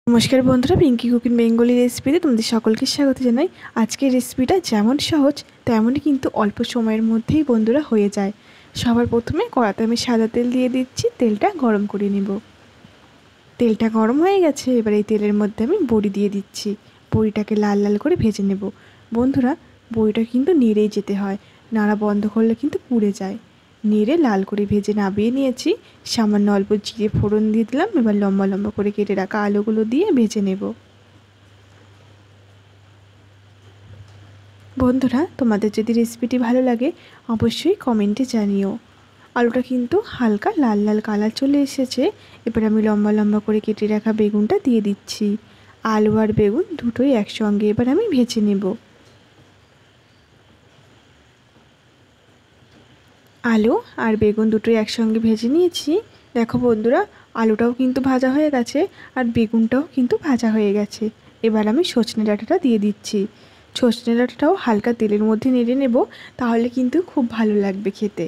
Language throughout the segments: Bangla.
নমস্কার বন্ধুরা, পিঙ্কি কুকিং বেঙ্গলি রেসিপিতে তোমাদের সকলকে স্বাগত জানাই। আজকের রেসিপিটা যেমন সহজ তেমনই কিন্তু অল্প সময়ের মধ্যেই বন্ধুরা হয়ে যায়। সবার প্রথমে কড়াতে আমি সাদা তেল দিয়ে দিচ্ছি, তেলটা গরম করে নেব। তেলটা গরম হয়ে গেছে, এবার এই তেলের মধ্যে আমি বড়ি দিয়ে দিচ্ছি। বড়িটাকে লাল লাল করে ভেজে নেব। বন্ধুরা, বড়িটা কিন্তু নেড়েই যেতে হয়, নাড়া বন্ধ করলে কিন্তু পুড়ে যায়। নেড়ে লাল করে ভেজে নামিয়ে নিয়েছি। সামান্য অল্প জিরে ফোড়ন দিয়ে দিলাম। এবার লম্বা লম্বা করে কেটে রাখা আলুগুলো দিয়ে ভেজে নেব। বন্ধুরা, তোমাদের যদি রেসিপিটি ভালো লাগে অবশ্যই কমেন্টে জানিও। আলুটা কিন্তু হালকা লাল লাল কালার চলে এসেছে। এবার আমি লম্বা লম্বা করে কেটে রাখা বেগুনটা দিয়ে দিচ্ছি। আলু আর বেগুন দুটোই একসঙ্গে এবার আমি ভেজে নেব। আলু আর বেগুন দুটোই একসঙ্গে ভেজে নিয়েছি। দেখো বন্ধুরা, আলুটাও কিন্তু ভাজা হয়ে গেছে আর বেগুনটাও কিন্তু ভাজা হয়ে গেছে। এবার আমি সজনে ডাঁটাটা দিয়ে দিচ্ছি। সজনে ডাঁটাটাও হালকা তেলের মধ্যে নেড়ে নেব, তাহলে কিন্তু খুব ভালো লাগবে খেতে।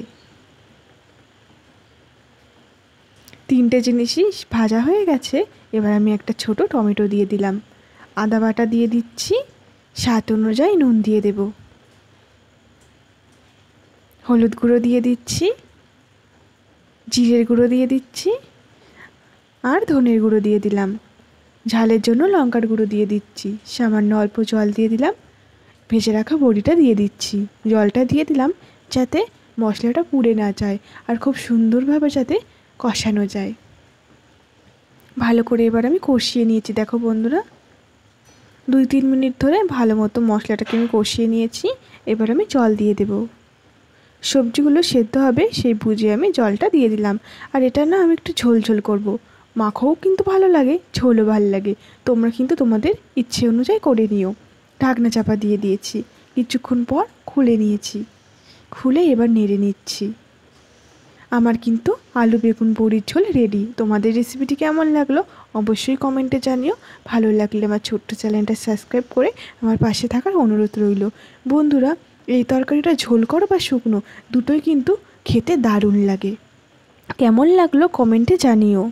তিনটে জিনিসই ভাজা হয়ে গেছে। এবার আমি একটা ছোট টমেটো দিয়ে দিলাম। আদা বাটা দিয়ে দিচ্ছি। স্বাদ অনুযায়ী নুন দিয়ে দেব। হলুদ গুঁড়ো দিয়ে দিচ্ছি, জিরের গুঁড়ো দিয়ে দিচ্ছি আর ধনের গুঁড়ো দিয়ে দিলাম। ঝালের জন্য লঙ্কার গুঁড়ো দিয়ে দিচ্ছি। সামান্য অল্প জল দিয়ে দিলাম। ভেজে রাখা বড়িটা দিয়ে দিচ্ছি। জলটা দিয়ে দিলাম যাতে মশলাটা পুড়ে না যায় আর খুব সুন্দরভাবে যাতে কষানো যায়। ভালো করে এবার আমি কষিয়ে নিয়েছি। দেখো বন্ধুরা, 2-3 মিনিট ধরে ভালো মতো মশলাটাকে আমি কষিয়ে নিয়েছি। এবার আমি জল দিয়ে দেব। সবজিগুলো সেদ্ধ হবে সেই বুঝে আমি জলটা দিয়ে দিলাম। আর এটা না আমি একটু ঝোল ঝোল করবো। মাখোও কিন্তু ভালো লাগে, ঝোলও ভালো লাগে। তোমরা কিন্তু তোমাদের ইচ্ছে অনুযায়ী করে নিও। ঢাকনা চাপা দিয়ে দিয়েছি। কিছুক্ষণ পর খুলে নিয়েছি। খুলে এবার নেড়ে নিচ্ছি। আমার কিন্তু আলু বেগুন বড়ির ঝোল রেডি। তোমাদের রেসিপিটি কেমন লাগলো অবশ্যই কমেন্টে জানিও। ভালো লাগলে আমার ছোট্ট চ্যানেলটা সাবস্ক্রাইব করে আমার পাশে থাকার অনুরোধ রইল। বন্ধুরা, এই তরকারিটা ঝোল করো বা শুকনো দুটোই কিন্তু খেতে দারুণ লাগে। কেমন লাগলো কমেন্টে জানিও।